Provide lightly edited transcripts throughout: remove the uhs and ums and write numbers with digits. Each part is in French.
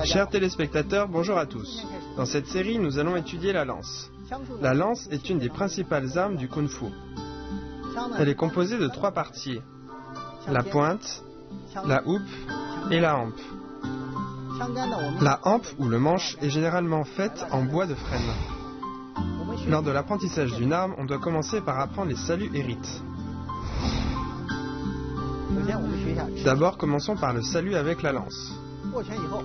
Chers téléspectateurs, bonjour à tous. Dans cette série, nous allons étudier la lance. La lance est une des principales armes du kung-fu. Elle est composée de 3 parties. La pointe, la houppe et la hampe. La hampe ou le manche est généralement faite en bois de frêne. Lors de l'apprentissage d'une arme, on doit commencer par apprendre les saluts et rites. D'abord, commençons par le salut avec la lance.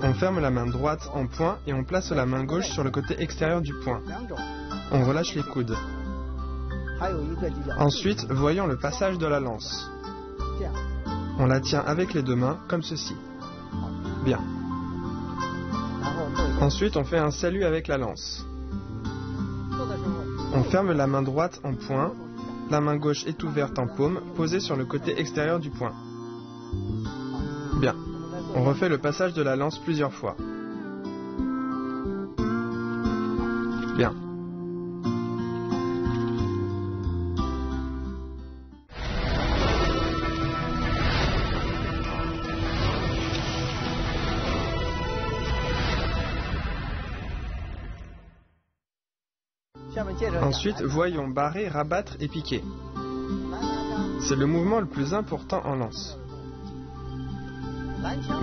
On ferme la main droite en poing et on place la main gauche sur le côté extérieur du poing. On relâche les coudes. Ensuite, voyons le passage de la lance. On la tient avec les 2 mains, comme ceci. Bien. Ensuite, on fait un salut avec la lance. On ferme la main droite en poing. La main gauche est ouverte en paume, posée sur le côté extérieur du poing. Bien. On refait le passage de la lance plusieurs fois. Bien. Ensuite, voyons barrer, rabattre et piquer. C'est le mouvement le plus important en lance.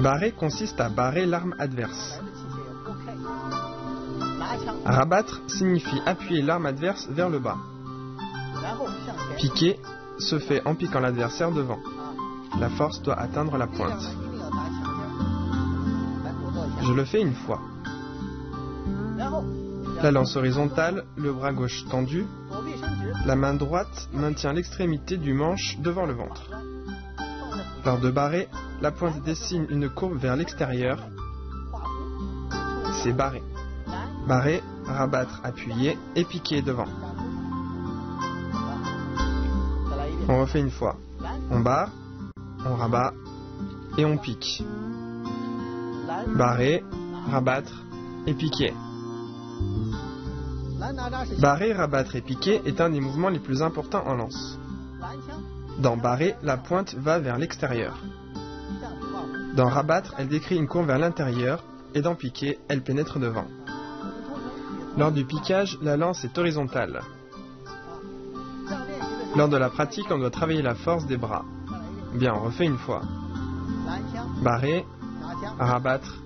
Barrer consiste à barrer l'arme adverse. Rabattre signifie appuyer l'arme adverse vers le bas. Piquer se fait en piquant l'adversaire devant. La force doit atteindre la pointe. Je le fais une fois. La lance horizontale, le bras gauche tendu, la main droite maintient l'extrémité du manche devant le ventre. Lors de barrer, la pointe dessine une courbe vers l'extérieur. C'est barrer. Barrer, rabattre, appuyer et piquer devant. On refait une fois. On barre, on rabat et on pique. Barrer, rabattre et piquer. Barrer, rabattre et piquer est un des mouvements les plus importants en lance. Dans barrer, la pointe va vers l'extérieur. Dans rabattre, elle décrit une courbe vers l'intérieur et dans piquer, elle pénètre devant. Lors du piquage, la lance est horizontale. Lors de la pratique, on doit travailler la force des bras. Bien, on refait une fois. Barrer, rabattre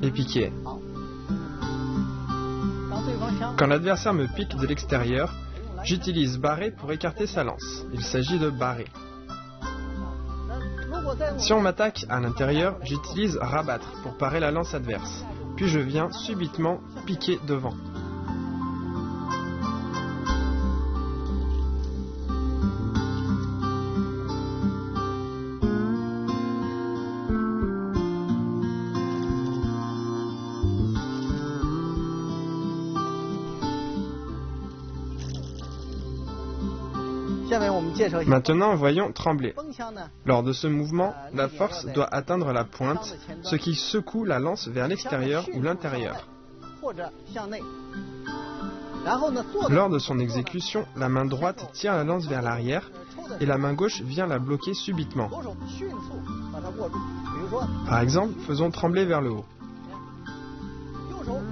et piquer. Quand l'adversaire me pique de l'extérieur, j'utilise barrer pour écarter sa lance. Il s'agit de barrer. Si on m'attaque à l'intérieur, j'utilise rabattre pour parer la lance adverse. Puis je viens subitement piquer devant. Maintenant, voyons trembler. Lors de ce mouvement, la force doit atteindre la pointe, ce qui secoue la lance vers l'extérieur ou l'intérieur. Lors de son exécution, la main droite tire la lance vers l'arrière et la main gauche vient la bloquer subitement. Par exemple, faisons trembler vers le haut.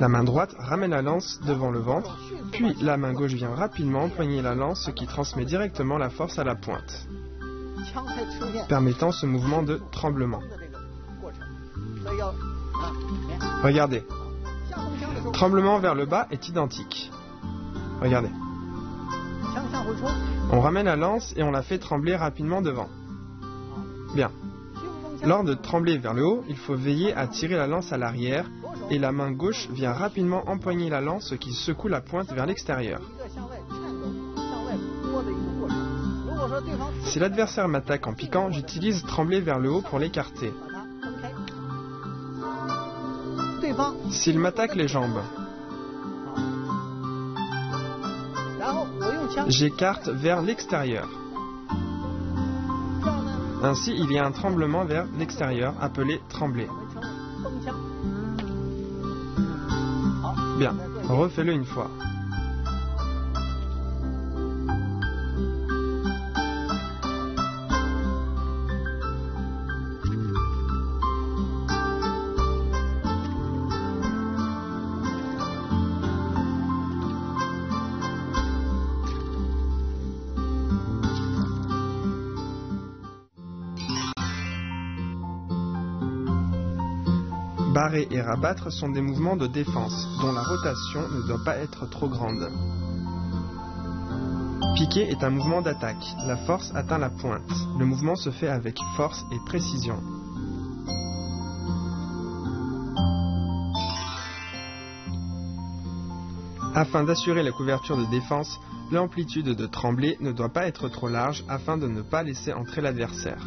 La main droite ramène la lance devant le ventre, puis la main gauche vient rapidement empoigner la lance, ce qui transmet directement la force à la pointe, permettant ce mouvement de tremblement. Regardez. Tremblement vers le bas est identique. Regardez. On ramène la lance et on la fait trembler rapidement devant. Bien. Lors de trembler vers le haut, il faut veiller à tirer la lance à l'arrière et la main gauche vient rapidement empoigner la lance, ce qui secoue la pointe vers l'extérieur. Si l'adversaire m'attaque en piquant, j'utilise trembler vers le haut pour l'écarter. S'il m'attaque les jambes, j'écarte vers l'extérieur. Ainsi, il y a un tremblement vers l'extérieur appelé trembler. Bien, refais-le une fois. Barrer et rabattre sont des mouvements de défense, dont la rotation ne doit pas être trop grande. Piquer est un mouvement d'attaque. La force atteint la pointe. Le mouvement se fait avec force et précision. Afin d'assurer la couverture de défense, l'amplitude de tremblée ne doit pas être trop large afin de ne pas laisser entrer l'adversaire.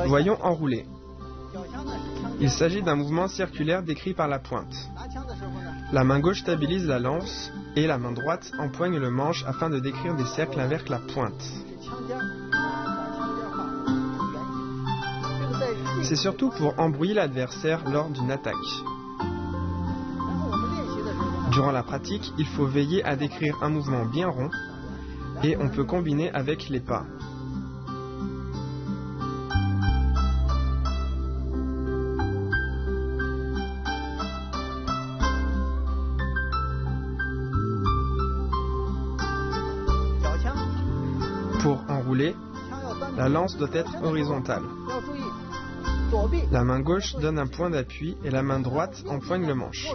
Voyons enrouler. Il s'agit d'un mouvement circulaire décrit par la pointe. La main gauche stabilise la lance et la main droite empoigne le manche afin de décrire des cercles avec la pointe. C'est surtout pour embrouiller l'adversaire lors d'une attaque. Durant la pratique, il faut veiller à décrire un mouvement bien rond et on peut combiner avec les pas. Pour enrouler, la lance doit être horizontale. La main gauche donne un point d'appui et la main droite empoigne le manche.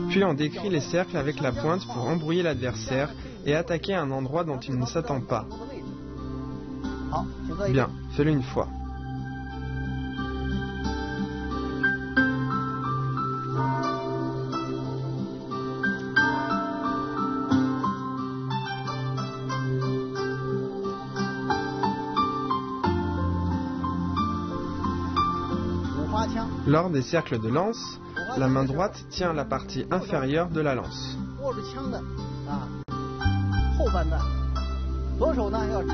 Puis on décrit les cercles avec la pointe pour embrouiller l'adversaire et attaquer un endroit dont il ne s'attend pas. Bien, fais-le une fois. Lors des cercles de lance, la main droite tient la partie inférieure de la lance.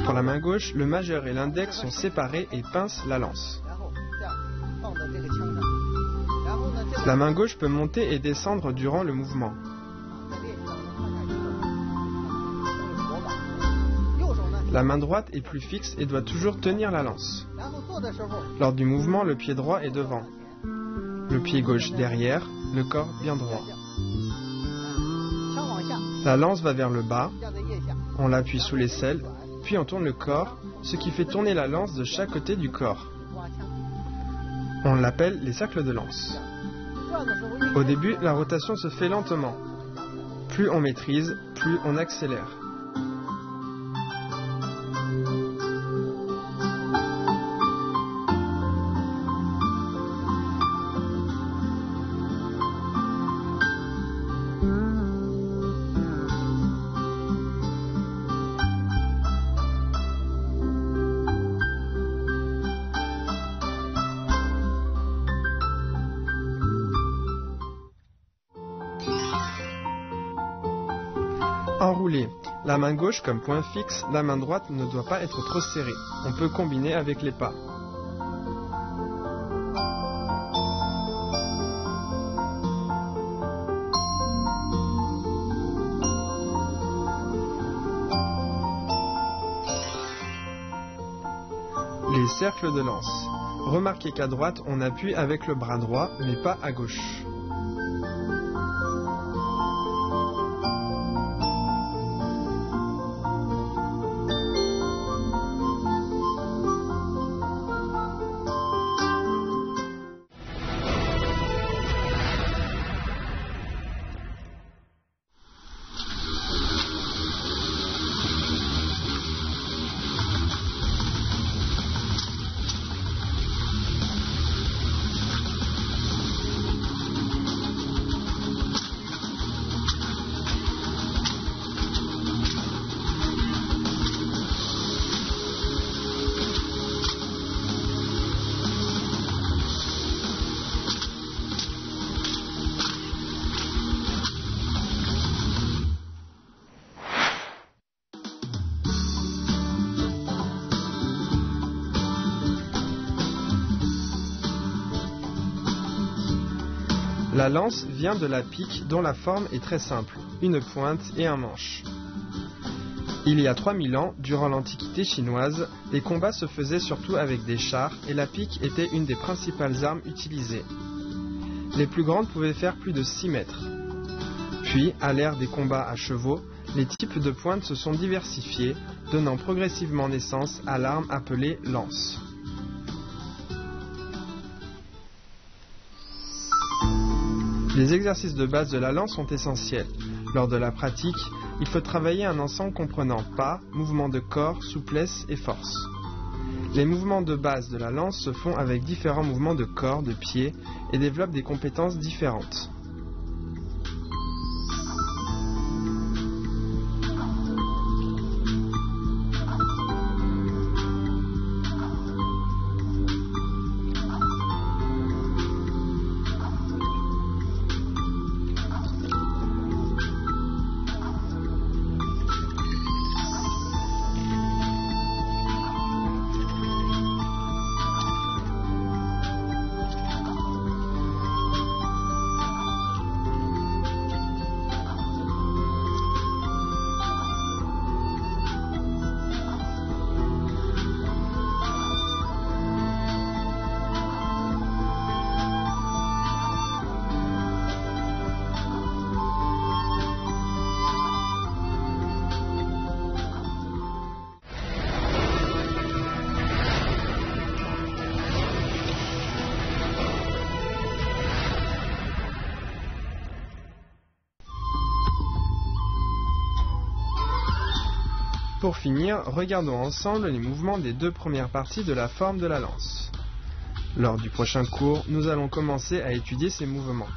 Pour la main gauche, le majeur et l'index sont séparés et pincent la lance. La main gauche peut monter et descendre durant le mouvement. La main droite est plus fixe et doit toujours tenir la lance. Lors du mouvement, le pied droit est devant, le pied gauche derrière, le corps bien droit. La lance va vers le bas, on l'appuie sous l'aisselle, puis on tourne le corps, ce qui fait tourner la lance de chaque côté du corps. On l'appelle les cercles de lance. Au début, la rotation se fait lentement. Plus on maîtrise, plus on accélère. Enrouler. La main gauche comme point fixe, la main droite ne doit pas être trop serrée. On peut combiner avec les pas. Les cercles de lance. Remarquez qu'à droite, on appuie avec le bras droit, mais pas à gauche. La lance vient de la pique dont la forme est très simple, une pointe et un manche. Il y a 3000 ans, durant l'Antiquité chinoise, les combats se faisaient surtout avec des chars et la pique était une des principales armes utilisées. Les plus grandes pouvaient faire plus de 6 mètres. Puis, à l'ère des combats à chevaux, les types de pointes se sont diversifiés, donnant progressivement naissance à l'arme appelée lance. Les exercices de base de la lance sont essentiels. Lors de la pratique, il faut travailler un ensemble comprenant pas, mouvement de corps, souplesse et force. Les mouvements de base de la lance se font avec différents mouvements de corps, de pieds et développent des compétences différentes. Pour finir, regardons ensemble les mouvements des deux premières parties de la forme de la lance. Lors du prochain cours, nous allons commencer à étudier ces mouvements.